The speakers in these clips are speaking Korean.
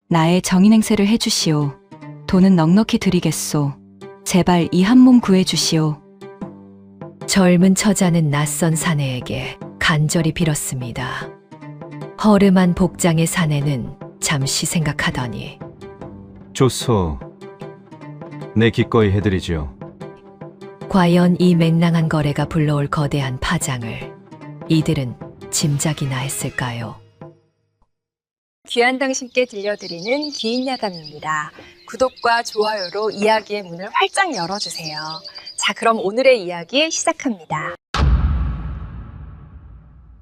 나의 정인행세를 해주시오. 돈은 넉넉히 드리겠소. 제발 이 한 몸 구해주시오. 젊은 처자는 낯선 사내에게 간절히 빌었습니다. 허름한 복장의 사내는 잠시 생각하더니 좋소. 내 기꺼이 해드리지요. 과연 이 맹랑한 거래가 불러올 거대한 파장을 이들은 짐작이나 했을까요? 귀한 당신께 들려드리는 귀인야담입니다. 구독과 좋아요로 이야기의 문을 활짝 열어주세요. 자, 그럼 오늘의 이야기 시작합니다.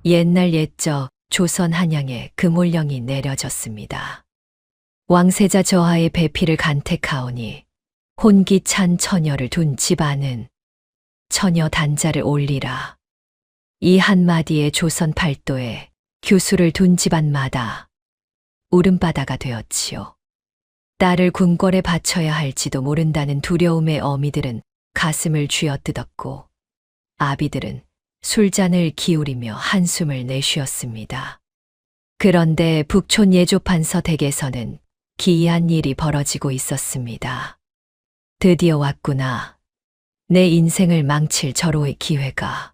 옛날 옛적 조선 한양에 금올령이 내려졌습니다. 왕세자 저하의 배필을 간택하오니 혼기찬 처녀를 둔 집안은 처녀 단자를 올리라. 이 한마디에 조선 팔도에 교수를 둔 집안마다 울음바다가 되었지요. 딸을 궁궐에 바쳐야 할지도 모른다는 두려움에 어미들은 가슴을 쥐어뜯었고 아비들은 술잔을 기울이며 한숨을 내쉬었습니다. 그런데 북촌 예조판서 댁에서는 기이한 일이 벌어지고 있었습니다. 드디어 왔구나. 내 인생을 망칠 절호의 기회가.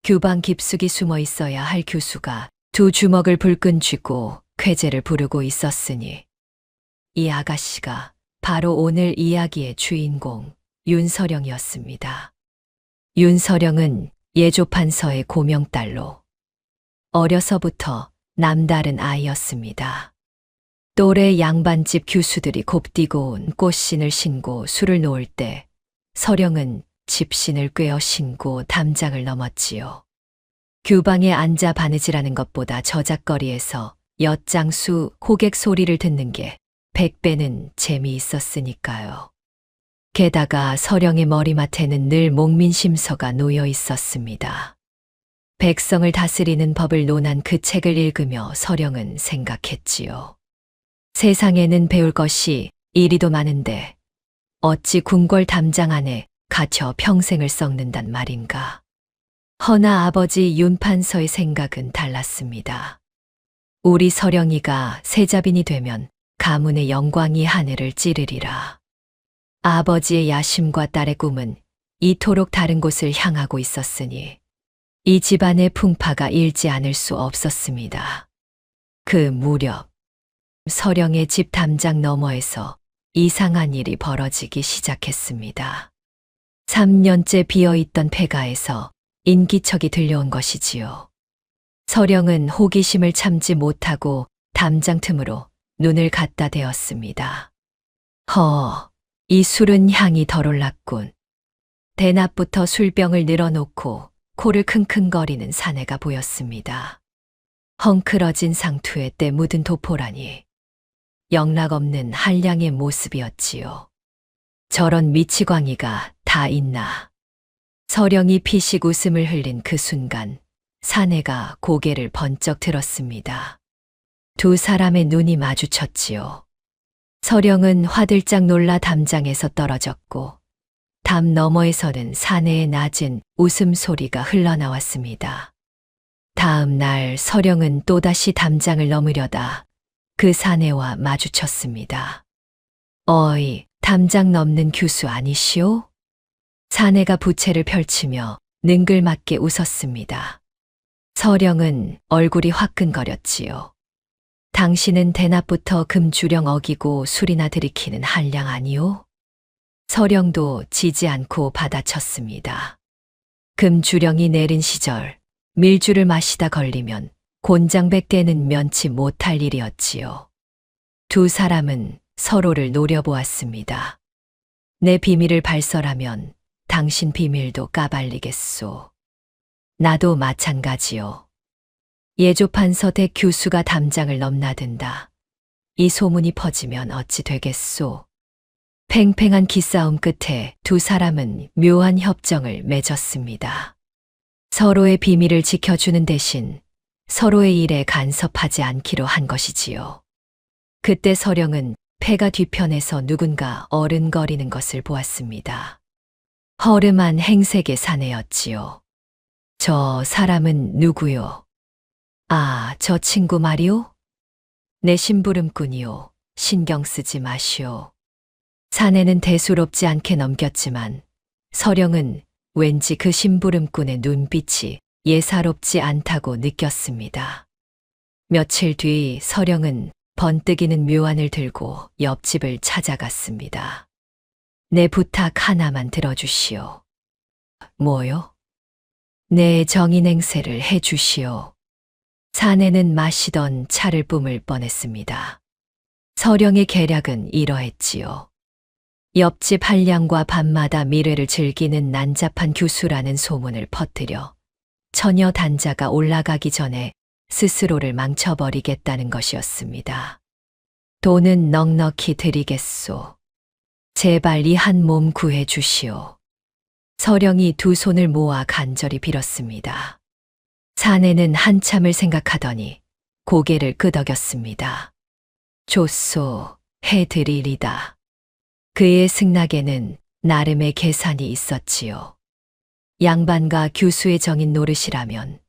규방 깊숙이 숨어 있어야 할 교수가 두 주먹을 불끈 쥐고 쾌재를 부르고 있었으니 이 아가씨가 바로 오늘 이야기의 주인공 윤서령이었습니다. 윤서령은 예조판서의 고명딸로 어려서부터 남다른 아이였습니다. 또래 양반집 교수들이 곱디고 온 꽃신을 신고 술을 놓을 때 서령은 집신을 꿰어 신고 담장을 넘었지요. 규방에 앉아 바느질하는 것보다 저작거리에서 엿장수 호객 소리를 듣는 게 100배는 재미있었으니까요. 게다가 서령의 머리맡에는 늘 목민심서가 놓여 있었습니다. 백성을 다스리는 법을 논한 그 책을 읽으며 서령은 생각했지요. 세상에는 배울 것이 이리도 많은데 어찌 궁궐 담장 안에 갇혀 평생을 썩는단 말인가. 허나 아버지 윤판서의 생각은 달랐습니다. 우리 서령이가 세자빈이 되면 가문의 영광이 하늘을 찌르리라. 아버지의 야심과 딸의 꿈은 이토록 다른 곳을 향하고 있었으니 이 집안의 풍파가 일지 않을 수 없었습니다. 그 무렵 서령의 집 담장 너머에서 이상한 일이 벌어지기 시작했습니다. 3년째 비어있던 폐가에서 인기척이 들려온 것이지요. 서령은 호기심을 참지 못하고 담장 틈으로 눈을 갖다 대었습니다. 이 술은 향이 덜 올랐군. 대낮부터 술병을 늘어놓고 코를 킁킁거리는 사내가 보였습니다. 헝클어진 상투에 때 묻은 도포라니 영락없는 한량의 모습이었지요. 저런 미치광이가 다 있나. 서령이 피식 웃음을 흘린 그 순간 사내가 고개를 번쩍 들었습니다. 두 사람의 눈이 마주쳤지요. 서령은 화들짝 놀라 담장에서 떨어졌고 담 너머에서는 사내의 낮은 웃음소리가 흘러나왔습니다. 다음 날 서령은 또다시 담장을 넘으려다 그 사내와 마주쳤습니다. 어이, 담장 넘는 교수 아니시오? 사내가 부채를 펼치며 능글맞게 웃었습니다. 서령은 얼굴이 화끈거렸지요. 당신은 대낮부터 금주령 어기고 술이나 들이키는 한량 아니오? 서령도 지지 않고 받아쳤습니다. 금주령이 내린 시절 밀주를 마시다 걸리면 곤장백대는 면치 못할 일이었지요. 두 사람은 서로를 노려보았습니다. 내 비밀을 발설하면 당신 비밀도 까발리겠소. 나도 마찬가지요. 예조판서 대 교수가 담장을 넘나든다. 이 소문이 퍼지면 어찌 되겠소. 팽팽한 기싸움 끝에 두 사람은 묘한 협정을 맺었습니다. 서로의 비밀을 지켜주는 대신 서로의 일에 간섭하지 않기로 한 것이지요. 그때 서령은 폐가 뒤편에서 누군가 어른거리는 것을 보았습니다. 허름한 행색의 사내였지요. 저 사람은 누구요? 아, 저 친구 말이오? 내 심부름꾼이요. 신경 쓰지 마시오. 사내는 대수롭지 않게 넘겼지만 서령은 왠지 그 심부름꾼의 눈빛이 예사롭지 않다고 느꼈습니다. 며칠 뒤 서령은 번뜩이는 묘안을 들고 옆집을 찾아갔습니다. 내 부탁 하나만 들어주시오. 뭐요? 내 정의 냉세를 해주시오. 사내는 마시던 차를 뿜을 뻔했습니다. 서령의 계략은 이러했지요. 옆집 한량과 밤마다 미래를 즐기는 난잡한 교수라는 소문을 퍼뜨려 처녀 단자가 올라가기 전에 스스로를 망쳐버리겠다는 것이었습니다. 돈은 넉넉히 드리겠소. 제발 이 한 몸 구해 주시오. 서령이 두 손을 모아 간절히 빌었습니다. 사내는 한참을 생각하더니 고개를 끄덕였습니다. 좋소, 해드리리다. 그의 승낙에는 나름의 계산이 있었지요. 양반과 교수의 정인 노릇이라면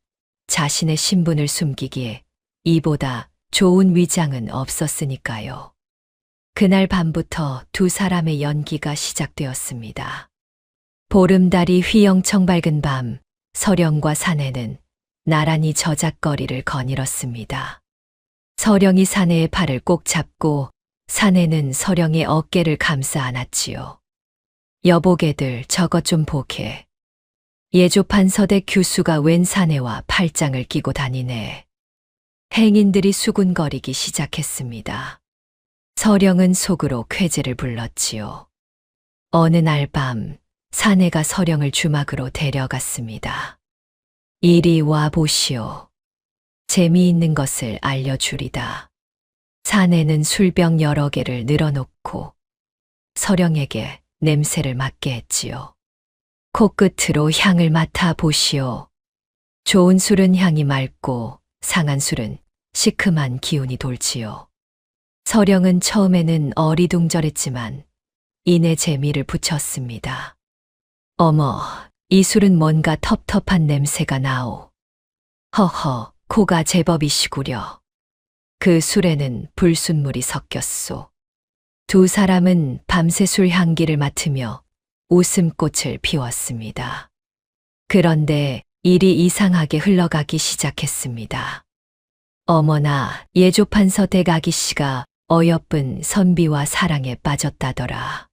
자신의 신분을 숨기기에 이보다 좋은 위장은 없었으니까요. 그날 밤부터 두 사람의 연기가 시작되었습니다. 보름달이 휘영청 밝은 밤, 서령과 사내는 나란히 저작거리를 거닐었습니다. 서령이 사내의 팔을 꼭 잡고 사내는 서령의 어깨를 감싸 안았지요. 여보게들 저것 좀 보게. 예조판 서대 교수가 웬 사내와 팔짱을 끼고 다니네. 행인들이 수군거리기 시작했습니다. 서령은 속으로 쾌재를 불렀지요. 어느 날 밤 사내가 서령을 주막으로 데려갔습니다. 이리 와 보시오. 재미있는 것을 알려주리다. 사내는 술병 여러 개를 늘어놓고 서령에게 냄새를 맡게 했지요. 코끝으로 향을 맡아 보시오. 좋은 술은 향이 맑고 상한 술은 시큼한 기운이 돌지요. 서령은 처음에는 어리둥절했지만 이내 재미를 붙였습니다. 어머, 이 술은 뭔가 텁텁한 냄새가 나오. 허허, 코가 제법이시구려. 그 술에는 불순물이 섞였소. 두 사람은 밤새 술 향기를 맡으며 웃음꽃을 피웠습니다. 그런데 일이 이상하게 흘러가기 시작했습니다. 어머나, 예조판서 대가기 씨가 어여쁜 선비와 사랑에 빠졌다더라.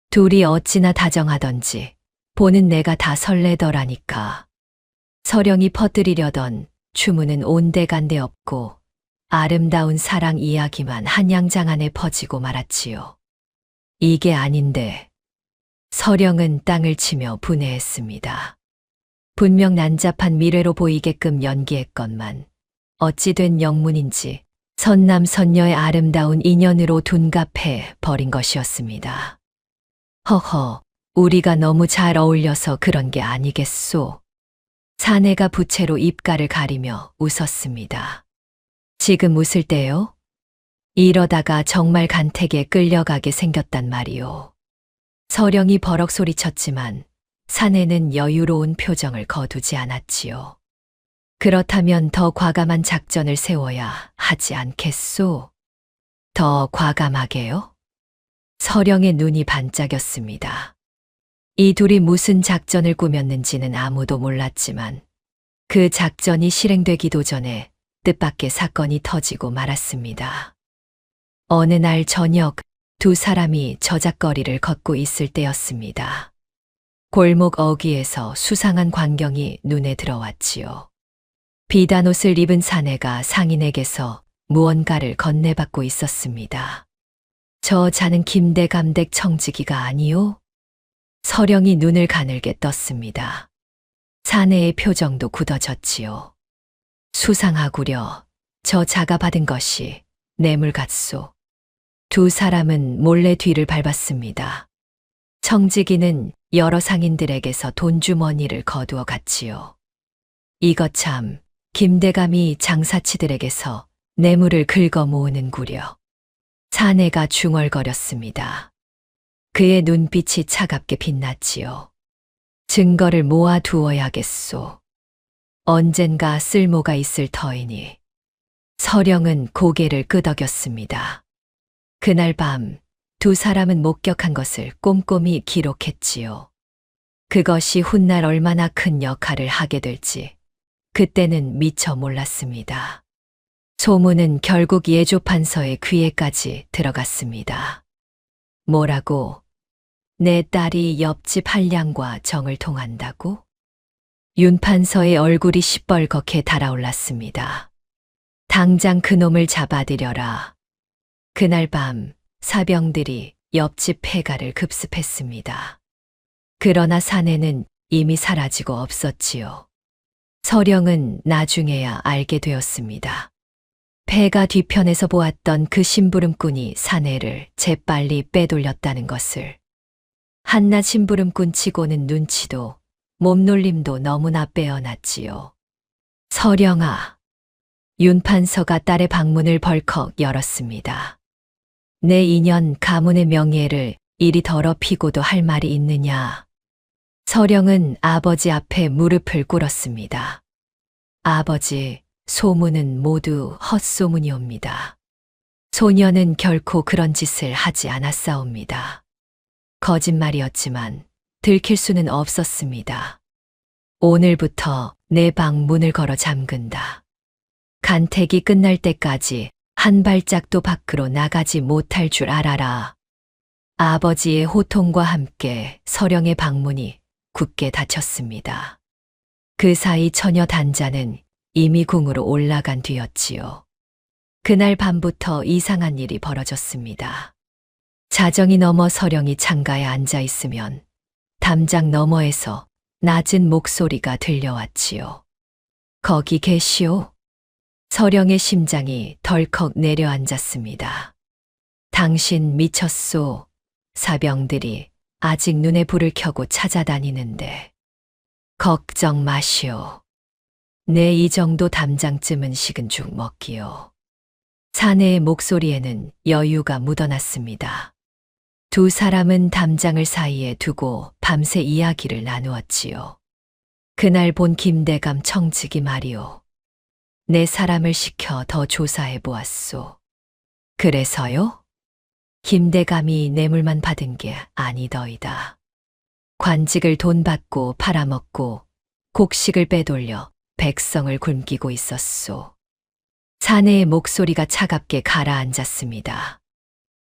둘이 어찌나 다정하던지 보는 내가 다 설레더라니까. 서령이 퍼뜨리려던 추문은 온데간데 없고 아름다운 사랑 이야기만 한양장 안에 퍼지고 말았지요. 이게 아닌데. 서령은 땅을 치며 분해했습니다. 분명 난잡한 미래로 보이게끔 연기했건만 어찌된 영문인지 선남선녀의 아름다운 인연으로 둔갑해 버린 것이었습니다. 허허, 우리가 너무 잘 어울려서 그런 게 아니겠소. 사내가 부채로 입가를 가리며 웃었습니다. 지금 웃을 때요? 이러다가 정말 간택에 끌려가게 생겼단 말이오. 서령이 버럭 소리쳤지만 사내는 여유로운 표정을 거두지 않았지요. 그렇다면 더 과감한 작전을 세워야 하지 않겠소? 더 과감하게요? 서령의 눈이 반짝였습니다. 이 둘이 무슨 작전을 꾸몄는지는 아무도 몰랐지만 그 작전이 실행되기도 전에 뜻밖의 사건이 터지고 말았습니다. 어느 날 저녁 두 사람이 저작거리를 걷고 있을 때였습니다. 골목 어귀에서 수상한 광경이 눈에 들어왔지요. 비단 옷을 입은 사내가 상인에게서 무언가를 건네받고 있었습니다. 저 자는 김대감댁 청지기가 아니오? 서령이 눈을 가늘게 떴습니다. 사내의 표정도 굳어졌지요. 수상하구려. 저 자가 받은 것이 뇌물 같소. 두 사람은 몰래 뒤를 밟았습니다. 청지기는 여러 상인들에게서 돈주머니를 거두어 갔지요. 이것 참, 김대감이 장사치들에게서 뇌물을 긁어 모으는구려. 사내가 중얼거렸습니다. 그의 눈빛이 차갑게 빛났지요. 증거를 모아 두어야겠소. 언젠가 쓸모가 있을 터이니. 서령은 고개를 끄덕였습니다. 그날 밤 두 사람은 목격한 것을 꼼꼼히 기록했지요. 그것이 훗날 얼마나 큰 역할을 하게 될지 그때는 미처 몰랐습니다. 소문은 결국 예조판서의 귀에까지 들어갔습니다. 뭐라고? 내 딸이 옆집 한량과 정을 통한다고? 윤판서의 얼굴이 시뻘겋게 달아올랐습니다. 당장 그놈을 잡아들여라. 그날 밤 사병들이 옆집 폐가를 급습했습니다. 그러나 사내는 이미 사라지고 없었지요. 서령은 나중에야 알게 되었습니다. 폐가 뒤편에서 보았던 그 심부름꾼이 사내를 재빨리 빼돌렸다는 것을. 한낱 심부름꾼 치고는 눈치도 몸놀림도 너무나 빼어났지요. 서령아. 윤판서가 딸의 방문을 벌컥 열었습니다. 내 인연 가문의 명예를 이리 더럽히고도 할 말이 있느냐. 서령은 아버지 앞에 무릎을 꿇었습니다. 아버지, 소문은 모두 헛소문이옵니다. 소녀는 결코 그런 짓을 하지 않았사옵니다. 거짓말이었지만 들킬 수는 없었습니다. 오늘부터 내 방 문을 걸어 잠근다. 간택이 끝날 때까지 한 발짝도 밖으로 나가지 못할 줄 알아라. 아버지의 호통과 함께 서령의 방문이 굳게 닫혔습니다. 그 사이 처녀 단자는 이미 궁으로 올라간 뒤였지요. 그날 밤부터 이상한 일이 벌어졌습니다. 자정이 넘어 서령이 창가에 앉아 있으면 담장 너머에서 낮은 목소리가 들려왔지요. 거기 계시오? 서령의 심장이 덜컥 내려앉았습니다. 당신 미쳤소. 사병들이 아직 눈에 불을 켜고 찾아다니는데. 걱정 마시오. 내 이 정도 담장쯤은 식은 죽 먹기요. 사내의 목소리에는 여유가 묻어났습니다. 두 사람은 담장을 사이에 두고 밤새 이야기를 나누었지요. 그날 본 김대감 청직이 말이오. 내 사람을 시켜 더 조사해 보았소. 그래서요? 김대감이 뇌물만 받은 게 아니더이다. 관직을 돈 받고 팔아먹고 곡식을 빼돌려 백성을 굶기고 있었소. 사내의 목소리가 차갑게 가라앉았습니다.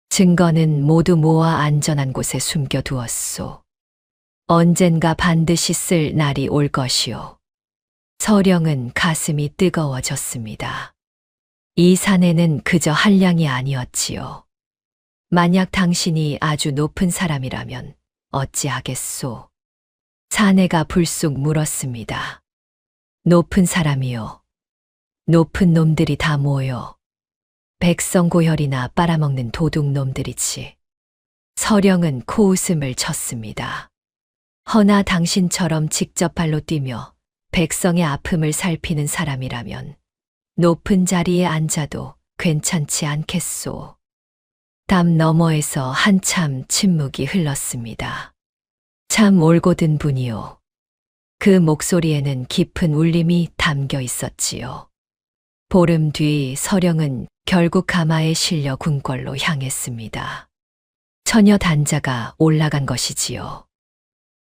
증거는 모두 모아 안전한 곳에 숨겨두었소. 언젠가 반드시 쓸 날이 올 것이오. 서령은 가슴이 뜨거워졌습니다. 이 사내는 그저 한량이 아니었지요. 만약 당신이 아주 높은 사람이라면 어찌하겠소? 사내가 불쑥 물었습니다. 높은 사람이요. 높은 놈들이 다 모여. 백성고혈이나 빨아먹는 도둑놈들이지. 서령은 코웃음을 쳤습니다. 허나 당신처럼 직접 발로 뛰며 백성의 아픔을 살피는 사람이라면 높은 자리에 앉아도 괜찮지 않겠소. 담 너머에서 한참 침묵이 흘렀습니다. 참 올곧은 분이요. 그 목소리에는 깊은 울림이 담겨 있었지요. 보름 뒤 서령은 결국 가마에 실려 궁궐로 향했습니다. 처녀 단자가 올라간 것이지요.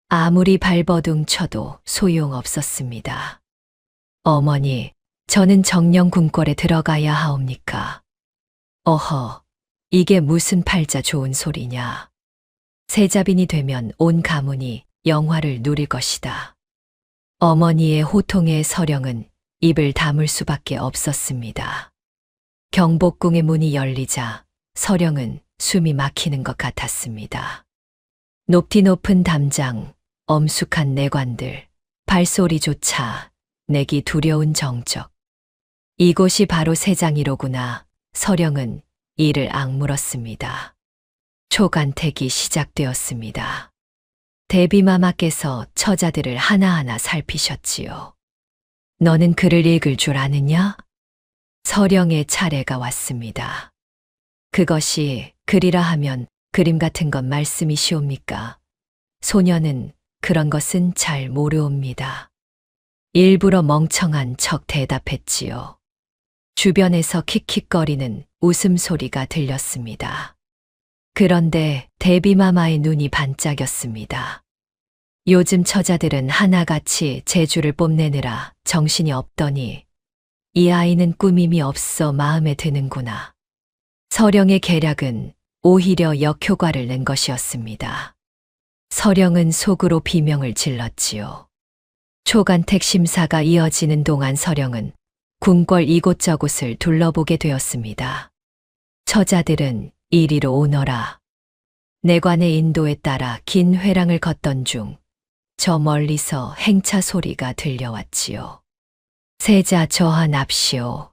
아무리 발버둥 쳐도 소용없었습니다. 어머니, 저는 정녕 궁궐에 들어가야 하옵니까? 어허, 이게 무슨 팔자 좋은 소리냐. 세자빈이 되면 온 가문이 영화를 누릴 것이다. 어머니의 호통에 서령은 입을 다물 수밖에 없었습니다. 경복궁의 문이 열리자 서령은 숨이 막히는 것 같았습니다. 높디 높은 담장, 엄숙한 내관들, 발소리조차 내기 두려운 정적. 이곳이 바로 세장이로구나. 서령은 이를 악물었습니다. 초간택이 시작되었습니다. 대비마마께서 처자들을 하나하나 살피셨지요. 너는 글을 읽을 줄 아느냐? 서령의 차례가 왔습니다. 그것이 글이라 하면 그림 같은 것 말씀이시옵니까? 소녀는 그런 것은 잘 모르옵니다. 일부러 멍청한 척 대답했지요. 주변에서 킥킥거리는 웃음소리가 들렸습니다. 그런데 데비마마의 눈이 반짝였습니다. 요즘 처자들은 하나같이 재주를 뽐내느라 정신이 없더니 이 아이는 꾸밈이 없어 마음에 드는구나. 서령의 계략은 오히려 역효과를 낸 것이었습니다. 서령은 속으로 비명을 질렀지요. 초간택 심사가 이어지는 동안 서령은 궁궐 이곳저곳을 둘러보게 되었습니다. 처자들은 이리로 오너라. 내관의 인도에 따라 긴 회랑을 걷던 중 저 멀리서 행차 소리가 들려왔지요. 세자 저하 납시오.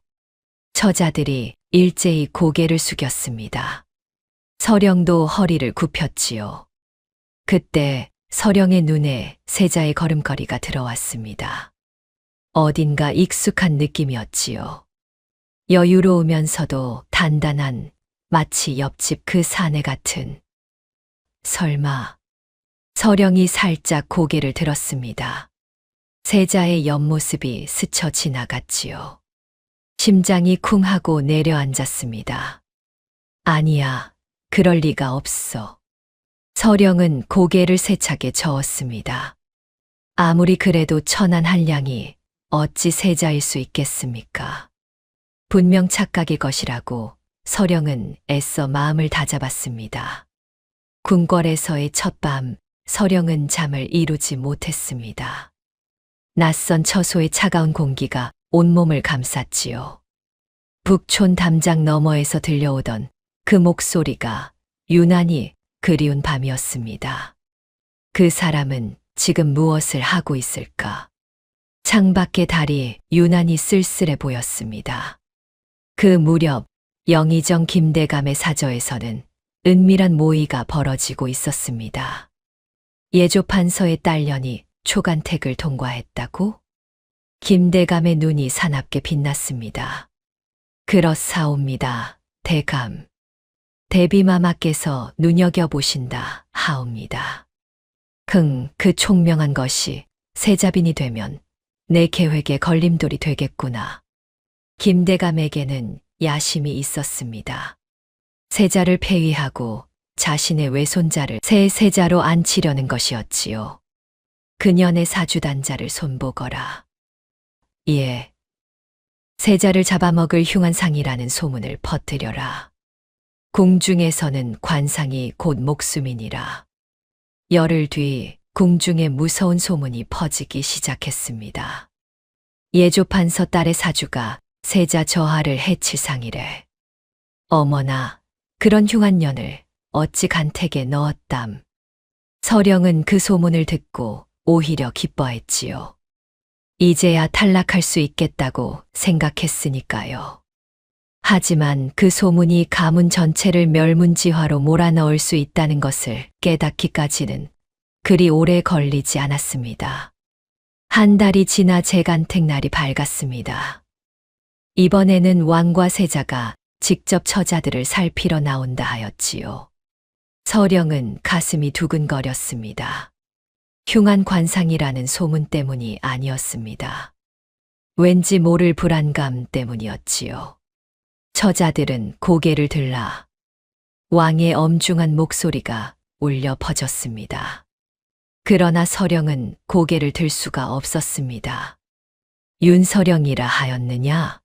처자들이 일제히 고개를 숙였습니다. 서령도 허리를 굽혔지요. 그때 서령의 눈에 세자의 걸음걸이가 들어왔습니다. 어딘가 익숙한 느낌이었지요. 여유로우면서도 단단한 마치 옆집 그 사내 같은. 설마. 서령이 살짝 고개를 들었습니다. 세자의 옆모습이 스쳐 지나갔지요. 심장이 쿵 하고 내려앉았습니다. 아니야, 그럴 리가 없어. 서령은 고개를 세차게 저었습니다. 아무리 그래도 천한 한량이 어찌 세자일 수 있겠습니까? 분명 착각일 것이라고 서령은 애써 마음을 다잡았습니다. 궁궐에서의 첫밤, 서령은 잠을 이루지 못했습니다. 낯선 처소의 차가운 공기가 온몸을 감쌌지요. 북촌 담장 너머에서 들려오던 그 목소리가 유난히 그리운 밤이었습니다. 그 사람은 지금 무엇을 하고 있을까? 창밖의 달이 유난히 쓸쓸해 보였습니다. 그 무렵 영의정 김대감의 사저에서는 은밀한 모의가 벌어지고 있었습니다. 예조판서의 딸년이 초간택을 통과했다고? 김대감의 눈이 사납게 빛났습니다. 그렇사옵니다, 대감. 대비마마께서 눈여겨보신다 하옵니다. 그 총명한 것이 세자빈이 되면 내 계획에 걸림돌이 되겠구나. 김대감에게는 야심이 있었습니다. 세자를 폐위하고 자신의 외손자를 새 세자로 앉히려는 것이었지요. 그년의 사주단자를 손보거라. 예. 세자를 잡아먹을 흉한상이라는 소문을 퍼뜨려라. 궁중에서는 관상이 곧 목숨이니라. 열흘 뒤 궁중에 무서운 소문이 퍼지기 시작했습니다. 예조판서 딸의 사주가 세자 저하를 해칠 상이래. 어머나, 그런 흉한 년을 어찌 간택에 넣었담. 서령은 그 소문을 듣고 오히려 기뻐했지요. 이제야 탈락할 수 있겠다고 생각했으니까요. 하지만 그 소문이 가문 전체를 멸문지화로 몰아넣을 수 있다는 것을 깨닫기까지는 그리 오래 걸리지 않았습니다. 한 달이 지나 재간택 날이 밝았습니다. 이번에는 왕과 세자가 직접 처자들을 살피러 나온다 하였지요. 서령은 가슴이 두근거렸습니다. 흉한 관상이라는 소문 때문이 아니었습니다. 왠지 모를 불안감 때문이었지요. 처자들은 고개를 들라 왕의 엄중한 목소리가 울려 퍼졌습니다. 그러나 서령은 고개를 들 수가 없었습니다. 윤서령이라 하였느냐?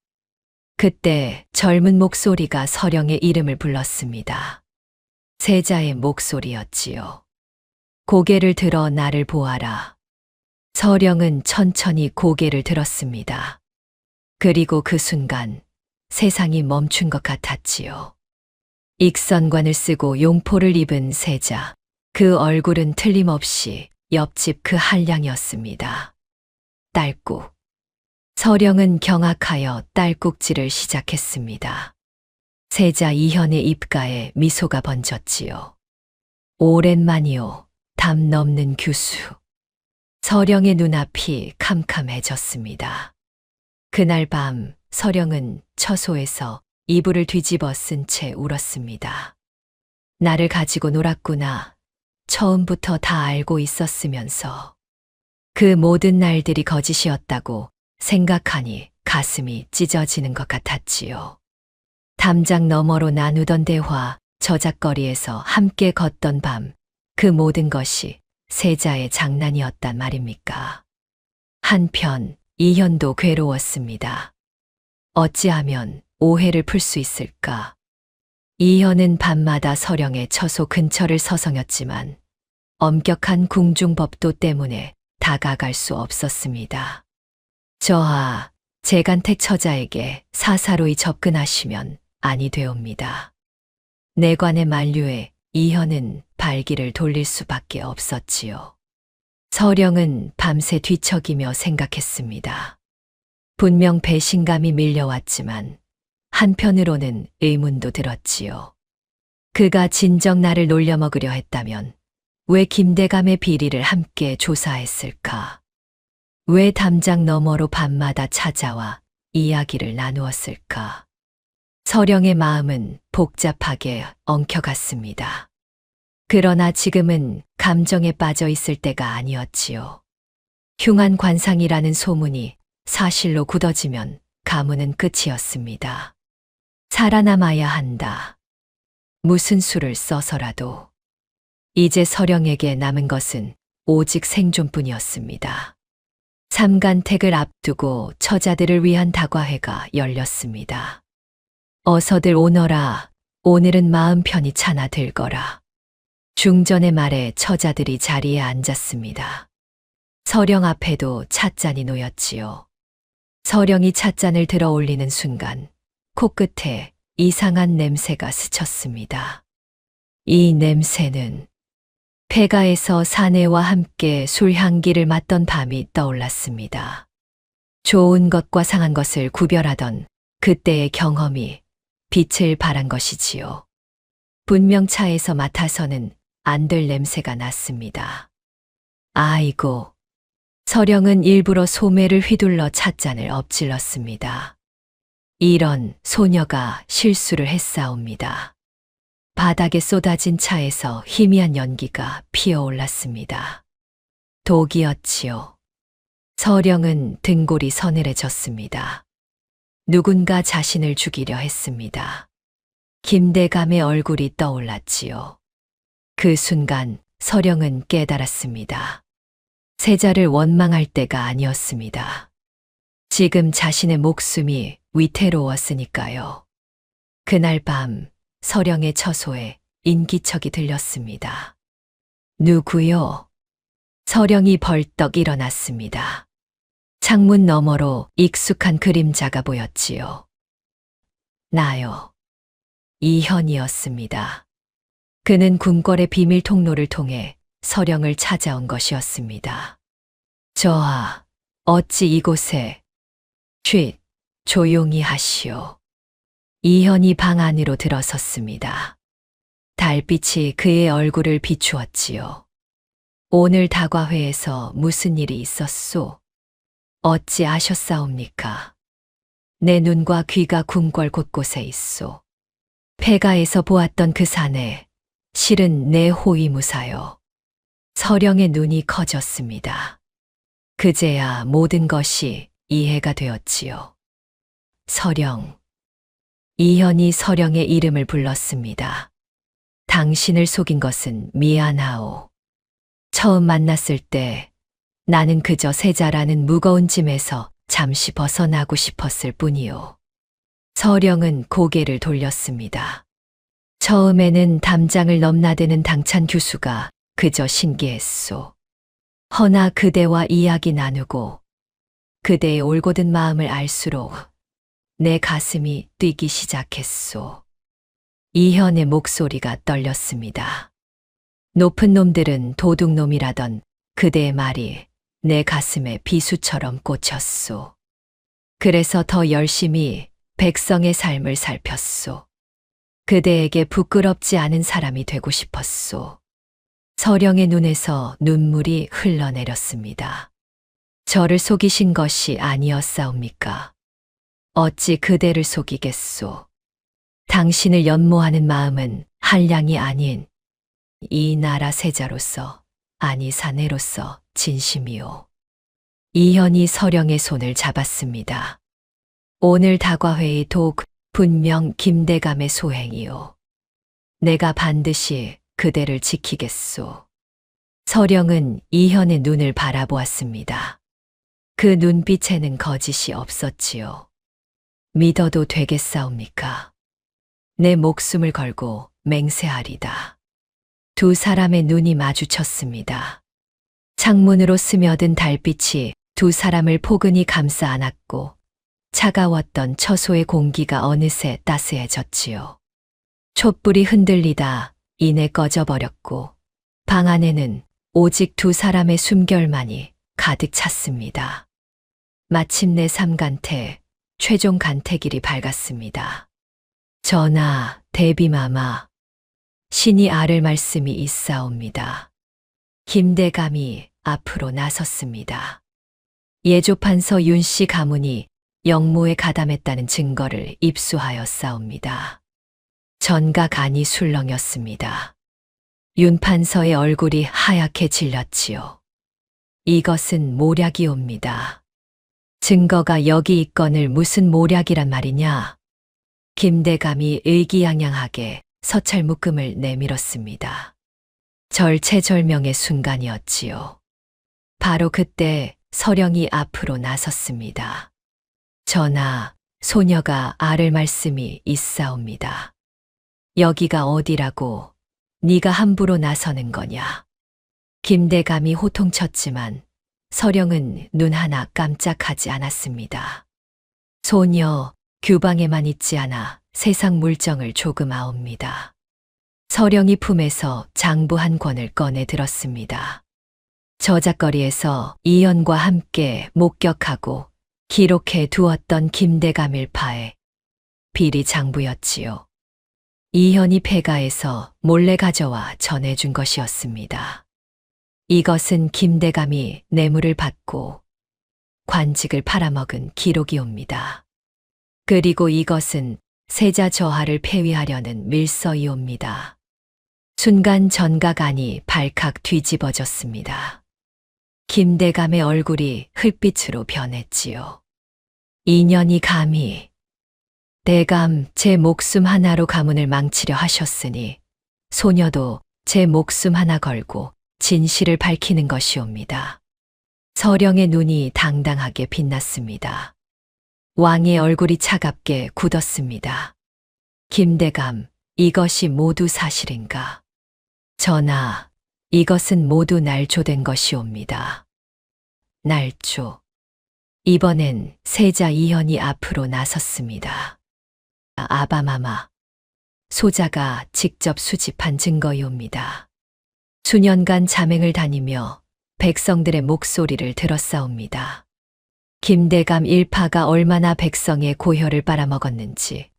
그때 젊은 목소리가 서령의 이름을 불렀습니다. 세자의 목소리였지요. 고개를 들어 나를 보아라. 서령은 천천히 고개를 들었습니다. 그리고 그 순간 세상이 멈춘 것 같았지요. 익선관을 쓰고 용포를 입은 세자, 그 얼굴은 틀림없이 옆집 그 한량이었습니다. 딸꾹. 서령은 경악하여 딸꾹질을 시작했습니다. 세자 이현의 입가에 미소가 번졌지요. 오랜만이요, 담 넘는 규수. 서령의 눈앞이 캄캄해졌습니다. 그날 밤 서령은 처소에서 이불을 뒤집어 쓴 채 울었습니다. 나를 가지고 놀았구나. 처음부터 다 알고 있었으면서. 그 모든 날들이 거짓이었다고 생각하니 가슴이 찢어지는 것 같았지요. 담장 너머로 나누던 대화, 저작거리에서 함께 걷던 밤, 그 모든 것이 세자의 장난이었단 말입니까? 한편 이현도 괴로웠습니다. 어찌하면 오해를 풀 수 있을까? 이현은 밤마다 서령의 처소 근처를 서성였지만 엄격한 궁중법도 때문에 다가갈 수 없었습니다. 저하 재간택 처자에게 사사로이 접근하시면 아니 되옵니다. 내관의 만류에 이현은 발길을 돌릴 수밖에 없었지요. 서령은 밤새 뒤척이며 생각했습니다. 분명 배신감이 밀려왔지만 한편으로는 의문도 들었지요. 그가 진정 나를 놀려먹으려 했다면 왜 김대감의 비리를 함께 조사했을까? 왜 담장 너머로 밤마다 찾아와 이야기를 나누었을까? 서령의 마음은 복잡하게 엉켜갔습니다. 그러나 지금은 감정에 빠져 있을 때가 아니었지요. 흉한 관상이라는 소문이 사실로 굳어지면 가문은 끝이었습니다. 살아남아야 한다. 무슨 수를 써서라도. 이제 서령에게 남은 것은 오직 생존뿐이었습니다. 삼간택을 앞두고 처자들을 위한 다과회가 열렸습니다. 어서들 오너라. 오늘은 마음 편히 차나 들거라. 중전의 말에 처자들이 자리에 앉았습니다. 서령 앞에도 찻잔이 놓였지요. 서령이 찻잔을 들어 올리는 순간 코끝에 이상한 냄새가 스쳤습니다. 이 냄새는 폐가에서 사내와 함께 술 향기를 맡던 밤이 떠올랐습니다. 좋은 것과 상한 것을 구별하던 그때의 경험이 빛을 발한 것이지요. 분명 차에서 맡아서는 안 될 냄새가 났습니다. 아이고, 서령은 일부러 소매를 휘둘러 찻잔을 엎질렀습니다. 이런 소녀가 실수를 했사옵니다. 바닥에 쏟아진 차에서 희미한 연기가 피어올랐습니다. 독이었지요. 서령은 등골이 서늘해졌습니다. 누군가 자신을 죽이려 했습니다. 김대감의 얼굴이 떠올랐지요. 그 순간 서령은 깨달았습니다. 세자를 원망할 때가 아니었습니다. 지금 자신의 목숨이 위태로웠으니까요. 그날 밤 서령의 처소에 인기척이 들렸습니다. 누구요? 서령이 벌떡 일어났습니다. 창문 너머로 익숙한 그림자가 보였지요. 나요. 이현이었습니다. 그는 궁궐의 비밀 통로를 통해 서령을 찾아온 것이었습니다. 저하, 어찌 이곳에? 쉿, 조용히 하시오. 이현이 방 안으로 들어섰습니다. 달빛이 그의 얼굴을 비추었지요. 오늘 다과회에서 무슨 일이 있었소? 어찌 아셨사옵니까? 내 눈과 귀가 궁궐 곳곳에 있소. 폐가에서 보았던 그 사내, 실은 내 호위무사요. 서령의 눈이 커졌습니다. 그제야 모든 것이 이해가 되었지요. 서령. 이현이 서령의 이름을 불렀습니다. 당신을 속인 것은 미안하오. 처음 만났을 때 나는 그저 세자라는 무거운 짐에서 잠시 벗어나고 싶었을 뿐이오. 서령은 고개를 돌렸습니다. 처음에는 담장을 넘나드는 당찬 교수가 그저 신기했소. 허나 그대와 이야기 나누고 그대의 올곧은 마음을 알수록 내 가슴이 뛰기 시작했소. 이현의 목소리가 떨렸습니다. 높은 놈들은 도둑놈이라던 그대의 말이 내 가슴에 비수처럼 꽂혔소. 그래서 더 열심히 백성의 삶을 살폈소. 그대에게 부끄럽지 않은 사람이 되고 싶었소. 서령의 눈에서 눈물이 흘러내렸습니다. 저를 속이신 것이 아니었사옵니까? 어찌 그대를 속이겠소? 당신을 연모하는 마음은 한량이 아닌 이 나라 세자로서, 아니 사내로서 진심이오. 이현이 서령의 손을 잡았습니다. 오늘 다과회의 독 분명 김대감의 소행이오. 내가 반드시 그대를 지키겠소. 서령은 이현의 눈을 바라보았습니다. 그 눈빛에는 거짓이 없었지요. 믿어도 되겠사옵니까? 내 목숨을 걸고 맹세하리다. 두 사람의 눈이 마주쳤습니다. 창문으로 스며든 달빛이 두 사람을 포근히 감싸 안았고 차가웠던 처소의 공기가 어느새 따스해졌지요. 촛불이 흔들리다 이내 꺼져버렸고 방 안에는 오직 두 사람의 숨결만이 가득 찼습니다. 마침내 삼간태, 최종 간택일이 밝았습니다. 전하, 대비마마, 신이 아를 말씀이 있사옵니다. 김대감이 앞으로 나섰습니다. 예조판서 윤씨 가문이 영모에 가담했다는 증거를 입수하였사옵니다. 전가 간이 술렁였습니다. 윤 판서의 얼굴이 하얗게 질렸지요. 이것은 모략이옵니다. 증거가 여기 있거늘 무슨 모략이란 말이냐? 김대감이 의기양양하게 서찰 묶음을 내밀었습니다. 절체절명의 순간이었지요. 바로 그때 서령이 앞으로 나섰습니다. 전하, 소녀가 아를 말씀이 있사옵니다. 여기가 어디라고 네가 함부로 나서는 거냐? 김대감이 호통쳤지만 서령은 눈 하나 깜짝하지 않았습니다. 소녀, 규방에만 있지 않아 세상 물정을 조금 아옵니다. 서령이 품에서 장부 한 권을 꺼내 들었습니다. 저작거리에서 이현과 함께 목격하고 기록해 두었던 김대감 일파의 비리 장부였지요. 이현이 폐가에서 몰래 가져와 전해준 것이었습니다. 이것은 김대감이 뇌물을 받고 관직을 팔아먹은 기록이옵니다. 그리고 이것은 세자 저하를 폐위하려는 밀서이옵니다. 순간 전가간이 발칵 뒤집어졌습니다. 김대감의 얼굴이 흙빛으로 변했지요. 인연이 감히 대감, 제 목숨 하나로 가문을 망치려 하셨으니 소녀도 제 목숨 하나 걸고 진실을 밝히는 것이옵니다. 서령의 눈이 당당하게 빛났습니다. 왕의 얼굴이 차갑게 굳었습니다. 김대감, 이것이 모두 사실인가? 전하, 이것은 모두 날조된 것이옵니다. 날조. 이번엔 세자 이현이 앞으로 나섰습니다. 아바마마. 소자가 직접 수집한 증거이옵니다. 수년간 자맹을 다니며 백성들의 목소리를 들었사옵니다. 김대감 일파가 얼마나 백성의 고혈을 빨아먹었는지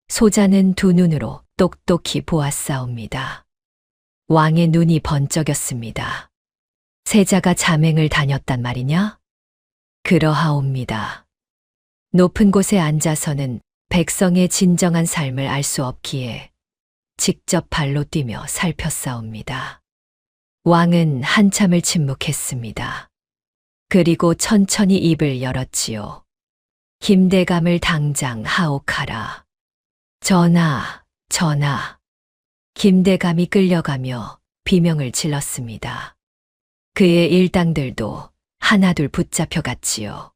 소자는 두 눈으로 똑똑히 보았사옵니다. 왕의 눈이 번쩍였습니다. 세자가 자맹을 다녔단 말이냐? 그러하옵니다. 높은 곳에 앉아서는 백성의 진정한 삶을 알 수 없기에 직접 발로 뛰며 살폈사옵니다. 왕은 한참을 침묵했습니다. 그리고 천천히 입을 열었지요. 김대감을 당장 하옥하라. 전하, 전하. 김대감이 끌려가며 비명을 질렀습니다. 그의 일당들도 하나둘 붙잡혀갔지요.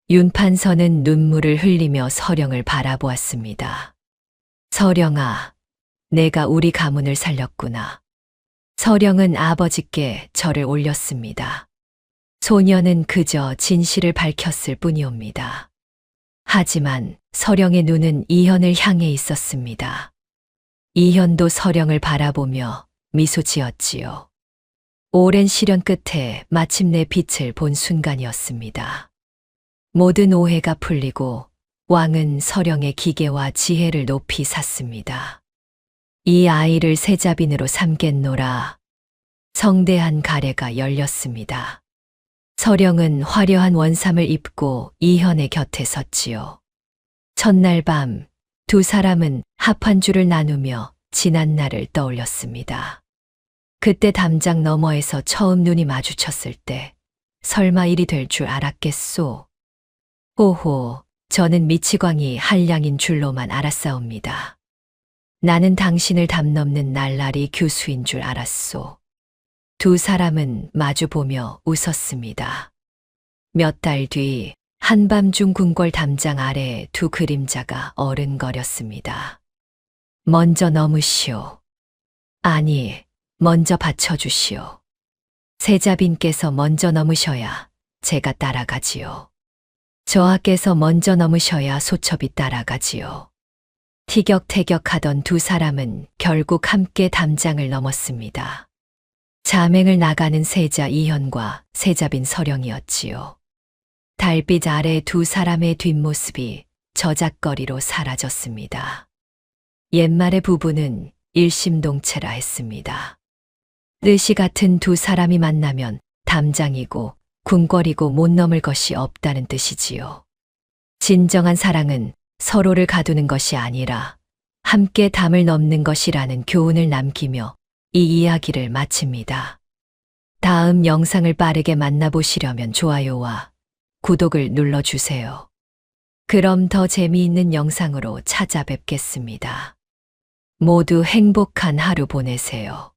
윤판서는 눈물을 흘리며 서령을 바라보았습니다. 서령아, 내가 우리 가문을 살렸구나. 서령은 아버지께 절을 올렸습니다. 소녀는 그저 진실을 밝혔을 뿐이옵니다. 하지만 서령의 눈은 이현을 향해 있었습니다. 이현도 서령을 바라보며 미소 지었지요. 오랜 시련 끝에 마침내 빛을 본 순간이었습니다. 모든 오해가 풀리고 왕은 서령의 기계와 지혜를 높이 샀습니다. 이 아이를 세자빈으로 삼겠노라. 성대한 가래가 열렸습니다. 서령은 화려한 원삼을 입고 이현의 곁에 섰지요. 첫날 밤 두 사람은 합한줄을 나누며 지난 날을 떠올렸습니다. 그때 담장 너머에서 처음 눈이 마주쳤을 때 설마 일이 될 줄 알았겠소. 호호, 저는 미치광이 한량인 줄로만 알았사옵니다. 나는 당신을 담넘는 날라리 교수인 줄 알았소. 두 사람은 마주보며 웃었습니다. 몇 달 뒤 한밤중 궁궐 담장 아래 두 그림자가 어른거렸습니다. 먼저 넘으시오. 아니, 먼저 받쳐주시오. 세자빈께서 먼저 넘으셔야 제가 따라가지요. 저하께서 먼저 넘으셔야 소첩이 따라가지요. 티격태격하던 두 사람은 결국 함께 담장을 넘었습니다. 자맹을 나가는 세자 이현과 세자빈 서령이었지요. 달빛 아래 두 사람의 뒷모습이 저작거리로 사라졌습니다. 옛말의 부부는 일심동체라 했습니다. 뜻이 같은 두 사람이 만나면 담장이고 궁궐이고 못 넘을 것이 없다는 뜻이지요. 진정한 사랑은 서로를 가두는 것이 아니라 함께 담을 넘는 것이라는 교훈을 남기며 이 이야기를 마칩니다. 다음 영상을 빠르게 만나보시려면 좋아요와 구독을 눌러주세요. 그럼 더 재미있는 영상으로 찾아뵙겠습니다. 모두 행복한 하루 보내세요.